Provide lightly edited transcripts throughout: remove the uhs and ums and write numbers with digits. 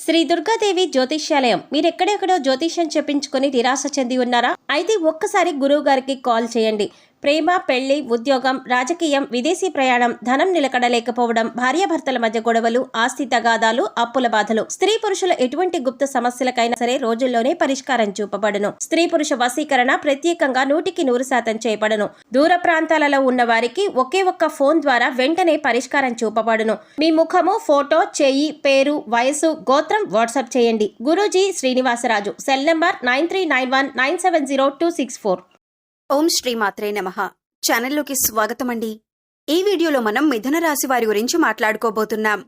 శ్రీ దుర్గాదేవి జ్యోతిష్యాలయం. మీరెక్కడెక్కడో జ్యోతిష్యం చెప్పించుకొని నిరాశ చెంది ఉన్నారా? అయితే ఒక్కసారి గురువు గారికి కాల్ చేయండి. ప్రేమ, పెళ్లి, ఉద్యోగం, రాజకీయం, విదేశీ ప్రయాణం, ధనం నిలకడలేకపోవడం, భార్యాభర్తల మధ్య గొడవలు, ఆస్తి తగాదాలు, అప్పుల బాధలు, స్త్రీ పురుషుల ఎటువంటి గుప్త సమస్యలకైనా సరే రోజుల్లోనే పరిష్కారం చూపబడును. స్త్రీ పురుష వశీకరణ ప్రత్యేకంగా 100% చేయబడును. దూర ప్రాంతాలలో ఉన్న వారికి ఒకే ఒక్క ఫోన్ ద్వారా వెంటనే పరిష్కారం చూపబడును. మీ ముఖము, ఫోటో, చెయ్యి, పేరు, వయసు, గోత్రం వాట్సాప్ చేయండి. గురూజీ శ్రీనివాసరాజు. Cell number 9391970264. ఓం శ్రీమాత్రే నమః. ఛానల్లోకి స్వాగతం అండి. ఈ వీడియోలో మనం మిథున రాశి వారి గురించి మాట్లాడుకోబోతున్నాం.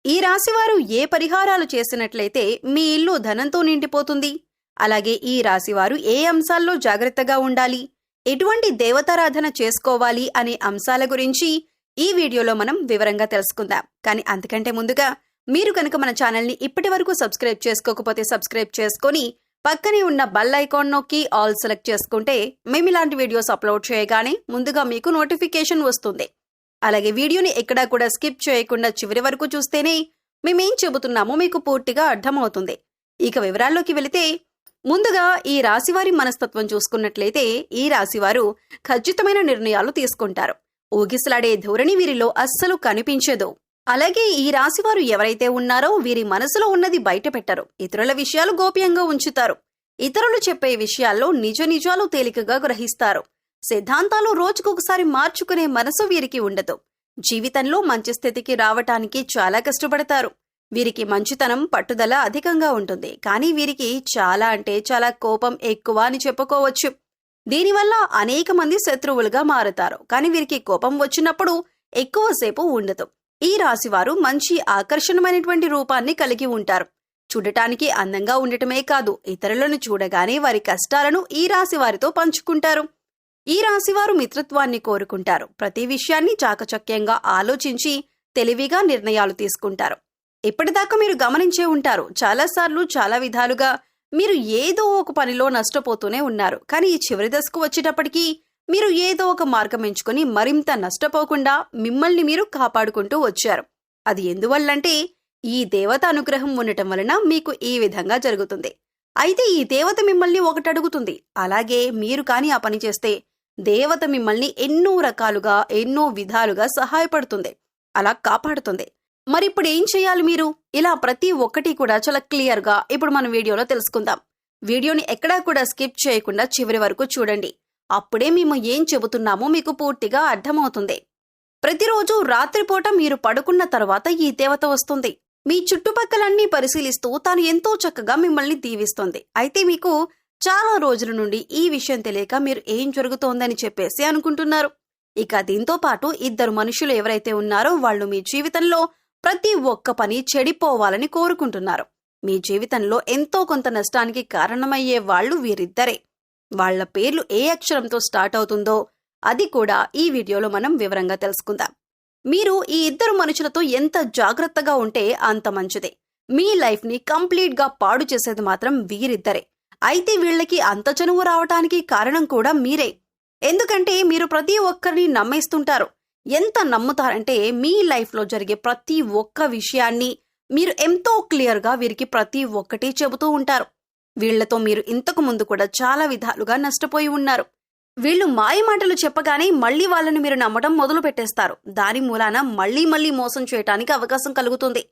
ఈ రాశివారు ఏ పరిహారాలు చేసినట్లయితే మీ ఇల్లు ధనంతో నిండిపోతుంది, అలాగే ఈ రాశివారు ఏ అంశాల్లో జాగ్రత్తగా ఉండాలి, ఎటువంటి దేవతారాధన చేసుకోవాలి అనే అంశాల గురించి ఈ వీడియోలో మనం వివరంగా తెలుసుకుందాం. కానీ అంతకంటే ముందుగా మీరు కనుక మన ఛానల్ని ఇప్పటి వరకు సబ్స్క్రైబ్ చేసుకోకపోతే సబ్స్క్రైబ్ చేసుకొని పక్కనే ఉన్న బెల్ ఐకాన్ నొక్కి ఆల్ సెలెక్ట్ చేసుకుంటే మేము ఇలాంటి వీడియోస్ అప్లోడ్ చేయగానే ముందుగా మీకు నోటిఫికేషన్ వస్తుంది. అలాగే వీడియోని ఎక్కడా కూడా స్కిప్ చేయకుండా చివరి వరకు చూస్తేనే మేమేం చెబుతున్నామో మీకు పూర్తిగా అర్థమవుతుంది. ఇక వివరాల్లోకి వెళితే ముందుగా ఈ రాశివారి మనస్తత్వం చూసుకున్నట్లయితే ఈ రాశివారు ఖచ్చితమైన నిర్ణయాలు తీసుకుంటారు. ఊగిసలాడే ధోరణి వీరిలో అస్సలు కనిపించదు. అలాగే ఈ రాశివారు ఎవరైతే ఉన్నారో వీరి మనసులో ఉన్నది బయట పెట్టరు. ఇతరుల విషయాలు గోప్యంగా ఉంచుతారు. ఇతరులు చెప్పే విషయాల్లో నిజాలు తేలికగా గ్రహిస్తారు. సిద్ధాంతాలు రోజుకొకసారి మార్చుకునే మనసు వీరికి ఉండదు. జీవితంలో మంచి స్థితికి రావటానికి చాలా కష్టపడతారు. వీరికి మంచితనం, పట్టుదల అధికంగా ఉంటుంది. కానీ వీరికి చాలా కోపం ఎక్కువ అని చెప్పుకోవచ్చు. దీనివల్ల అనేక మంది శత్రువులుగా మారుతారు. కానీ వీరికి కోపం వచ్చినప్పుడు ఎక్కువసేపు ఉండదు. ఈ రాశివారు మంచి ఆకర్షణమైనటువంటి రూపాన్ని కలిగి ఉంటారు. చూడటానికి అందంగా ఉండటమే కాదు, ఇతరులను చూడగానే వారి కష్టాలను ఈ రాశివారితో పంచుకుంటారు. ఈ రాశివారు మిత్రత్వాన్ని కోరుకుంటారు. ప్రతి విషయాన్ని చాకచక్యంగా ఆలోచించి తెలివిగా నిర్ణయాలు తీసుకుంటారు. ఇప్పటిదాకా మీరు గమనించే ఉంటారు, చాలాసార్లు చాలా విధాలుగా మీరు ఏదో ఒక పనిలో నష్టపోతూనే ఉన్నారు. కానీ ఈ చివరి దశకు వచ్చేటప్పటికీ మీరు ఏదో ఒక మార్గం ఎంచుకొని మరింత నష్టపోకుండా మిమ్మల్ని మీరు కాపాడుకుంటూ వచ్చారు. అది ఎందువల్లంటే ఈ దేవత అనుగ్రహం ఉండటం వలన మీకు ఈ విధంగా జరుగుతుంది. అయితే ఈ దేవత మిమ్మల్ని ఒకటి అడుగుతుంది. అలాగే మీరు కాని ఆ పని చేస్తే దేవత మిమ్మల్ని ఎన్నో రకాలుగా, ఎన్నో విధాలుగా సహాయపడుతుంది, అలా కాపాడుతుంది. మరి ఇప్పుడు ఏం చేయాలి మీరు? ఇలా ప్రతి ఒక్కటి కూడా చాలా క్లియర్గా ఇప్పుడు మన వీడియోలో తెలుసుకుందాం. వీడియోని ఎక్కడా కూడా స్కిప్ చేయకుండా చివరి వరకు చూడండి. అప్పుడే మేము ఏం చెబుతున్నామో మీకు పూర్తిగా అర్థమవుతుంది. ప్రతిరోజు రాత్రిపూట మీరు పడుకున్న తర్వాత ఈ దేవత వస్తుంది. మీ చుట్టుపక్కలన్నీ పరిశీలిస్తూ తాను ఎంతో చక్కగా మిమ్మల్ని దీవిస్తుంది. అయితే మీకు చాలా రోజుల నుండి ఈ విషయం తెలియక మీరు ఏం జరుగుతోందని చెప్పేసి అనుకుంటున్నారు. ఇక దీంతో పాటు ఇద్దరు మనుషులు ఎవరైతే ఉన్నారో వాళ్ళు మీ జీవితంలో ప్రతి ఒక్క పని చెడిపోవాలని కోరుకుంటున్నారు. మీ జీవితంలో ఎంతో కొంత నష్టానికి కారణమయ్యే వాళ్ళు వీరిద్దరే. వాళ్ల పేర్లు ఏ అక్షరంతో స్టార్ట్ అవుతుందో అది కూడా ఈ వీడియోలో మనం వివరంగా తెలుసుకుందాం. మీరు ఈ ఇద్దరు మనుషులతో ఎంత జాగ్రత్తగా ఉంటే అంత మంచిదే. మీ లైఫ్ ని కంప్లీట్ గా పాడు చేసేది మాత్రం వీరిద్దరే. అయితే వీళ్ళకి అంత చనువు రావటానికి కారణం కూడా మీరే. ఎందుకంటే మీరు ప్రతి ఒక్కరిని నమ్మేస్తుంటారు. ఎంత నమ్ముతారంటే మీ లైఫ్ లో జరిగే ప్రతి ఒక్క విషయాన్ని మీరు ఎంతో క్లియర్ గా వీరికి ప్రతి ఒక్కటి చెబుతూ ఉంటారు. వీళ్లతో మీరు ఇంతకు ముందు కూడా చాలా విధాలుగా నష్టపోయి ఉన్నారు. వీళ్ళు మాయమాటలు చెప్పగానే మళ్లీ వాళ్ళని మీరు నమ్మడం మొదలు పెట్టేస్తారు. దాని మూలాన మళ్లీ మోసం చేయటానికి అవకాశం కలుగుతుంది.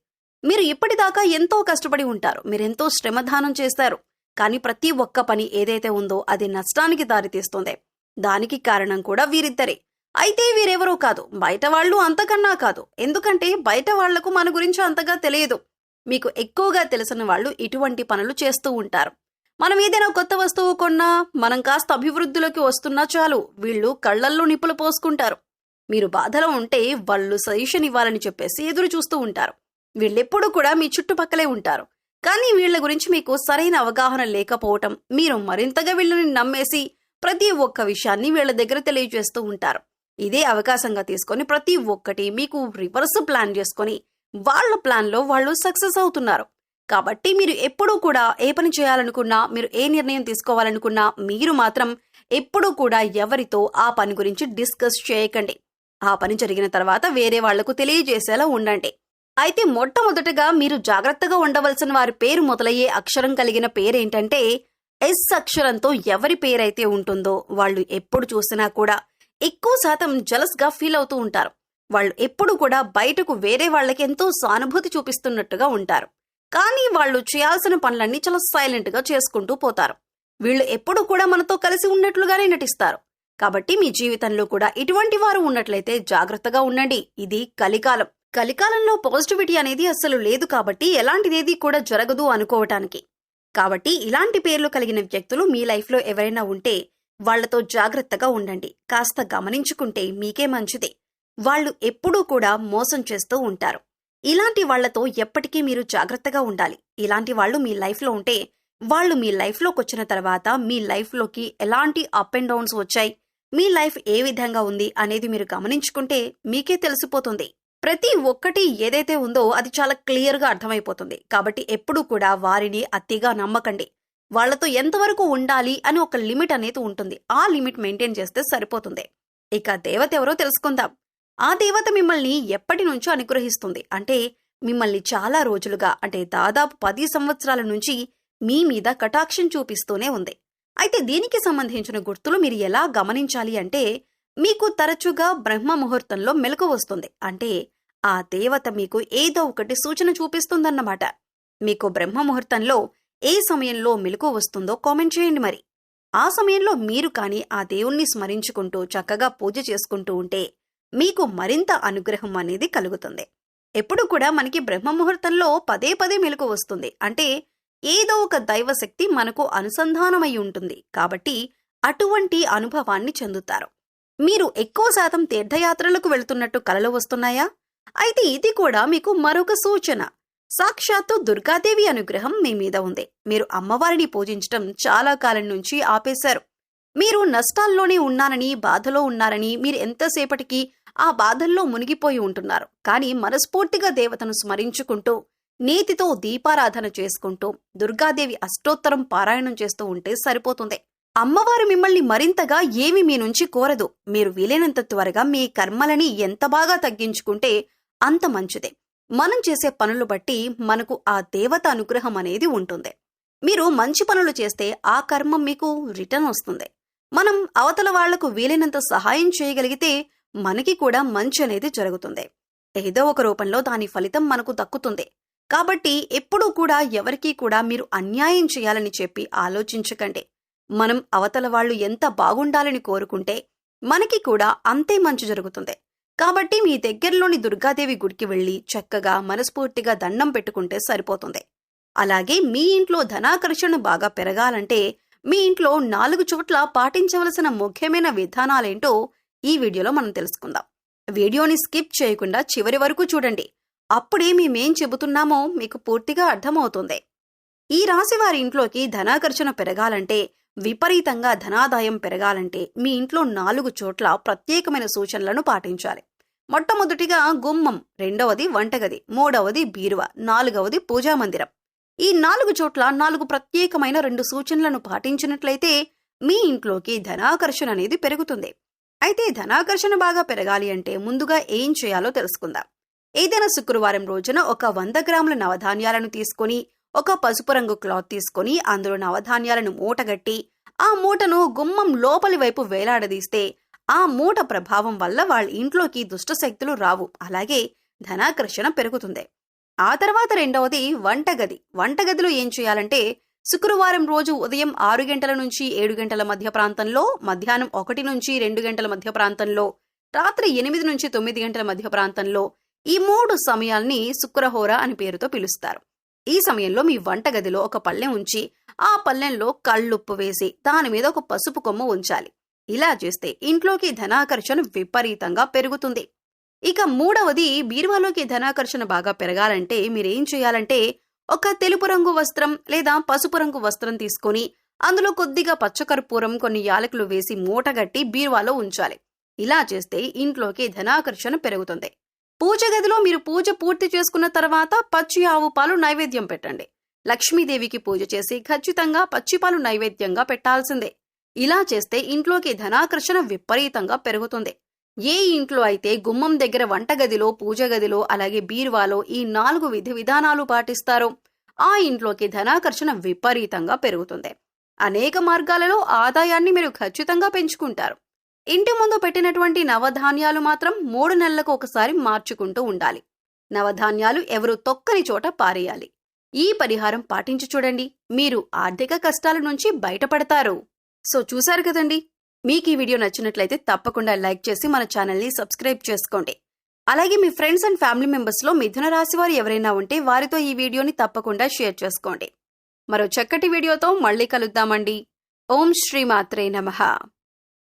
మీరు ఇప్పటిదాకా ఎంతో కష్టపడి ఉంటారు. మీరెంతో శ్రమదానం చేస్తారు. కానీ ప్రతి ఒక్క పని ఏదైతే ఉందో అది నష్టానికి దారితీస్తుంది. దానికి కారణం కూడా వీరిద్దరే. అయితే వీరెవరో కాదు, బయట వాళ్ళు అంతకన్నా కాదు. ఎందుకంటే బయట వాళ్లకు మన గురించి అంతగా తెలియదు. మీకు ఎక్కువగా తెలిసిన వాళ్ళు ఇటువంటి పనులు చేస్తూ ఉంటారు. మనం ఏదైనా కొత్త వస్తువు కొన్నా, మనం కాస్త అభివృద్ధిలోకి వస్తున్నా చాలు వీళ్ళు కళ్లల్లో నిప్పులు పోసుకుంటారు. మీరు బాధలో ఉంటే వాళ్ళు సజెషన్ ఇవ్వాలని చెప్పేసి ఎదురు చూస్తూ ఉంటారు. వీళ్ళెప్పుడూ కూడా మీ చుట్టుపక్కలే ఉంటారు. కానీ వీళ్ల గురించి మీకు సరైన అవగాహన లేకపోవటం, మీరు మరింతగా వీళ్ళని నమ్మేసి ప్రతి ఒక్క విషయాన్ని వీళ్ల దగ్గర తెలియజేస్తూ ఉంటారు. ఇదే అవకాశంగా తీసుకొని ప్రతి ఒక్కటి మీకు రివర్స్ ప్లాన్ చేసుకొని వాళ్ల ప్లాన్లో వాళ్ళు సక్సెస్ అవుతున్నారు. కాబట్టి మీరు ఎప్పుడూ కూడా ఏ పని చేయాలనుకున్నా, మీరు ఏ నిర్ణయం తీసుకోవాలనుకున్నా మీరు మాత్రం ఎప్పుడూ కూడా ఎవరితో ఆ పని గురించి డిస్కస్ చేయకండి. ఆ పని జరిగిన తర్వాత వేరే వాళ్లకు తెలియజేసేలా ఉండండి. అయితే మొట్టమొదటగా మీరు జాగ్రత్తగా ఉండవలసిన వారి పేరు మొదలయ్యే అక్షరం కలిగిన పేరేంటంటే ఎస్ అక్షరంతో ఎవరి పేరైతే ఉంటుందో వాళ్ళు ఎప్పుడు చూసినా కూడా ఎక్కువ శాతం జలస్ గా ఫీల్ అవుతూ ఉంటారు. వాళ్ళు ఎప్పుడు కూడా బయటకు వేరే వాళ్ళకి ఎంతో సానుభూతి చూపిస్తున్నట్టుగా ఉంటారు. కానీ వాళ్ళు చేయాల్సిన పనులన్నీ చాలా సైలెంట్ గా చేసుకుంటూ పోతారు. వీళ్ళు ఎప్పుడు కూడా మనతో కలిసి ఉన్నట్లుగానే నటిస్తారు. కాబట్టి మీ జీవితంలో కూడా ఇటువంటి వారు ఉన్నట్లయితే జాగ్రత్తగా ఉండండి. ఇది కలికాలం. కలికాలంలో పాజిటివిటీ అనేది అస్సలు లేదు కాబట్టి ఎలాంటిదేది కూడా జరగదు అనుకోవటానికి. కాబట్టి ఇలాంటి పేర్లు కలిగిన వ్యక్తులు మీ లైఫ్లో ఎవరైనా ఉంటే వాళ్లతో జాగ్రత్తగా ఉండండి. కాస్త గమనించుకుంటే మీకే మంచిది. వాళ్ళు ఎప్పుడూ కూడా మోసం చేస్తూ ఉంటారు. ఇలాంటి వాళ్లతో ఎప్పటికీ మీరు జాగ్రత్తగా ఉండాలి. ఇలాంటి వాళ్ళు మీ లైఫ్లో ఉంటే వాళ్ళు మీ లైఫ్లోకి వచ్చిన తర్వాత మీ లైఫ్లోకి ఎలాంటి అప్ అండ్ డౌన్స్ వచ్చాయి, మీ లైఫ్ ఏ విధంగా ఉంది అనేది మీరు గమనించుకుంటే మీకే తెలిసిపోతుంది. ప్రతి ఒక్కటి ఏదైతే ఉందో అది చాలా క్లియర్గా అర్థమైపోతుంది. కాబట్టి ఎప్పుడూ కూడా వారిని అతిగా నమ్మకండి. వాళ్లతో ఎంతవరకు ఉండాలి అని ఒక లిమిట్ అనేది ఉంటుంది. ఆ లిమిట్ మెయింటైన్ చేస్తే సరిపోతుంది. ఇక దేవత ఎవరో తెలుసుకుందాం. ఆ దేవత మిమ్మల్ని ఎప్పటి నుంచో అనుగ్రహిస్తుంది. అంటే మిమ్మల్ని చాలా రోజులుగా, అంటే దాదాపు 10 సంవత్సరాల నుంచి మీ మీద కటాక్షం చూపిస్తూనే ఉంది. అయితే దీనికి సంబంధించిన గుర్తులు మీరు ఎలా గమనించాలి అంటే, మీకు తరచుగా బ్రహ్మ ముహూర్తంలో మెలకు వస్తుంది. అంటే ఆ దేవత మీకు ఏదో ఒకటి సూచన చూపిస్తుందన్నమాట. మీకు బ్రహ్మ ముహూర్తంలో ఏ సమయంలో మెలకు వస్తుందో కామెంట్ చేయండి. మరి ఆ సమయంలో మీరు కానీ ఆ దేవుణ్ణి స్మరించుకుంటూ చక్కగా పూజ చేసుకుంటూ ఉంటే మీకు మరింత అనుగ్రహం అనేది కలుగుతుంది. ఎప్పుడు కూడా మనకి బ్రహ్మ ముహూర్తంలో పదే పదే మెలకు వస్తుంది. అంటే ఏదో ఒక దైవశక్తి మనకు అనుసంధానమై ఉంటుంది. కాబట్టి అటువంటి అనుభవాన్ని చెందుతారు. మీరు ఎక్కువ శాతం తీర్థయాత్రలకు వెళుతున్నట్టు కలలు వస్తున్నాయా? అయితే ఇది కూడా మీకు మరొక సూచన. సాక్షాత్తు దుర్గాదేవి అనుగ్రహం మీ మీద ఉంది. మీరు అమ్మవారిని పూజించటం చాలా కాలం నుంచి ఆపేశారు. మీరు నష్టాల్లోనే ఉన్నారని, బాధలో ఉన్నారని, మీరు ఎంతసేపటికి ఆ బాధల్లో మునిగిపోయి ఉంటున్నారు. కానీ మనస్ఫూర్తిగా దేవతను స్మరించుకుంటూ, నీతితో దీపారాధన చేసుకుంటూ, దుర్గాదేవి అష్టోత్తరం పారాయణం చేస్తూ ఉంటే సరిపోతుంది. అమ్మవారు మిమ్మల్ని మరింతగా ఏమి మీ నుంచి కోరదు. మీరు వీలైనంత త్వరగా మీ కర్మలని ఎంత బాగా తగ్గించుకుంటే అంత మంచిదే. మనం చేసే పనులు బట్టి మనకు ఆ దేవత అనుగ్రహం అనేది ఉంటుంది. మీరు మంచి పనులు చేస్తే ఆ కర్మం మీకు రిటర్న్ వస్తుంది. మనం అవతల వాళ్లకు వీలైనంత సహాయం చేయగలిగితే మనకి కూడా మంచి అనేది జరుగుతుంది. ఏదో ఒక రూపంలో దాని ఫలితం మనకు దక్కుతుంది. కాబట్టి ఎప్పుడూ కూడా ఎవరికీ కూడా మీరు అన్యాయం చేయాలని చెప్పి ఆలోచించకండి. మనం అవతల వాళ్ళు ఎంత బాగుండాలని కోరుకుంటే మనకి కూడా అంతే మంచి జరుగుతుంది. కాబట్టి మీ దగ్గరలోని దుర్గాదేవి గుడికి వెళ్లి చక్కగా మనస్ఫూర్తిగా దండం పెట్టుకుంటే సరిపోతుంది. అలాగే మీ ఇంట్లో ధనాకర్షణ బాగా పెరగాలంటే మీ ఇంట్లో 4 చోట్ల పాటించవలసిన ముఖ్యమైన విధానాలేంటో ఈ వీడియోలో మనం తెలుసుకుందాం. వీడియోని స్కిప్ చేయకుండా చివరి వరకు చూడండి. అప్పుడే మేమేం చెబుతున్నామో మీకు పూర్తిగా అర్థమవుతుంది. ఈ రాశి వారి ఇంట్లోకి ధనాకర్షణ పెరగాలంటే, విపరీతంగా ధనాదాయం పెరగాలంటే మీ ఇంట్లో 4 చోట్ల ప్రత్యేకమైన సూచనలను పాటించాలి. మొట్టమొదటిగా గుమ్మం, రెండవది వంటగది, మూడవది బీరువా, 4వది పూజామందిరం. ఈ 4 చోట్ల 4 ప్రత్యేకమైన 2 సూచనలను పాటించినట్లయితే మీ ఇంట్లోకి ధనాకర్షణ అనేది పెరుగుతుంది. అయితే ధనాకర్షణ బాగా పెరగాలి అంటే ముందుగా ఏం చేయాలో తెలుసుకుందాం. ఏదైనా శుక్రవారం రోజున ఒక 100 గ్రాముల నవధాన్యాలను తీసుకొని, ఒక పసుపు రంగు క్లాత్ తీసుకొని అందులో నవధాన్యాలను మూటగట్టి ఆ మూటను గుమ్మం లోపలి వైపు వేలాడదీస్తే ఆ మూట ప్రభావం వల్ల వాళ్ళ ఇంట్లోకి దుష్టశక్తులు రావు. అలాగే ధనాకర్షణ పెరుగుతుంది. ఆ తర్వాత రెండవది వంటగది. వంటగదిలో ఏం చేయాలంటే శుక్రవారం రోజు ఉదయం 6 గంటల నుంచి 7 గంటల మధ్య ప్రాంతంలో, మధ్యాహ్నం 1 నుంచి 2 గంటల మధ్య ప్రాంతంలో, రాత్రి 8 నుంచి 9 గంటల మధ్య ప్రాంతంలో, ఈ 3 సమయాల్ని శుక్రహోర అని పేరుతో పిలుస్తారు. ఈ సమయంలో మీ వంటగదిలో ఒక పళ్ళెం ఉంచి ఆ పళ్ళెంలో కళ్ళుప్పు వేసి దాని మీద ఒక పసుపు కొమ్మ ఉంచాలి. ఇలా చేస్తే ఇంట్లోకి ధనాకర్షణ విపరీతంగా పెరుగుతుంది. ఇక మూడవది బీరువాలోకి ధనాకర్షణ బాగా పెరగాలంటే మీరేం చేయాలంటే ఒక తెలుపు రంగు వస్త్రం లేదా పసుపు రంగు వస్త్రం తీసుకొని అందులో కొద్దిగా పచ్చకర్పూరం, కొన్ని యాలకులు వేసి మూటగట్టి బీరువాలో ఉంచాలి. ఇలా చేస్తే ఇంట్లోకి ధనాకర్షణ పెరుగుతుంది. పూజ గదిలో మీరు పూజ పూర్తి చేసుకున్న తర్వాత పచ్చి ఆవు పాలు నైవేద్యం పెట్టండి. లక్ష్మీదేవికి పూజ చేసి ఖచ్చితంగా పచ్చిపాలు నైవేద్యంగా పెట్టాల్సిందే. ఇలా చేస్తే ఇంట్లోకి ధనాకర్షణ విపరీతంగా పెరుగుతుంది. ఏ ఇంట్లో అయితే గుమ్మం దగ్గర వంటగదిలో, పూజ గదిలో, అలాగే బీరువాలో ఈ 4 విధి విధానాలు పాటిస్తారో ఆ ఇంట్లోకి ధనాకర్షణ విపరీతంగా పెరుగుతుంది. అనేక మార్గాలలో ఆదాయాన్ని మీరు ఖచ్చితంగా పెంచుకుంటారు. ఇంటి ముందు పెట్టినటువంటి నవధాన్యాలు మాత్రం 3 నెలలకు ఒకసారి మార్చుకుంటూ ఉండాలి. నవధాన్యాలు ఎవరు తొక్కని చోట పారేయాలి. ఈ పరిహారం పాటించి చూడండి, మీరు ఆర్థిక కష్టాల నుంచి బయటపడతారు. సో చూశారు కదండి, మీకు ఈ వీడియో నచ్చినట్లయితే తప్పకుండా లైక్ చేసి మన ఛానల్ని సబ్స్క్రైబ్ చేసుకోండి. అలాగే మీ ఫ్రెండ్స్ అండ్ ఫ్యామిలీ మెంబర్స్లో మిథున రాశి వారు ఎవరైనా ఉంటే వారితో ఈ వీడియోని తప్పకుండా షేర్ చేసుకోండి. మరో చక్కటి వీడియోతో మళ్ళీ కలుద్దామండి. ఓం శ్రీ మాత్రే నమః.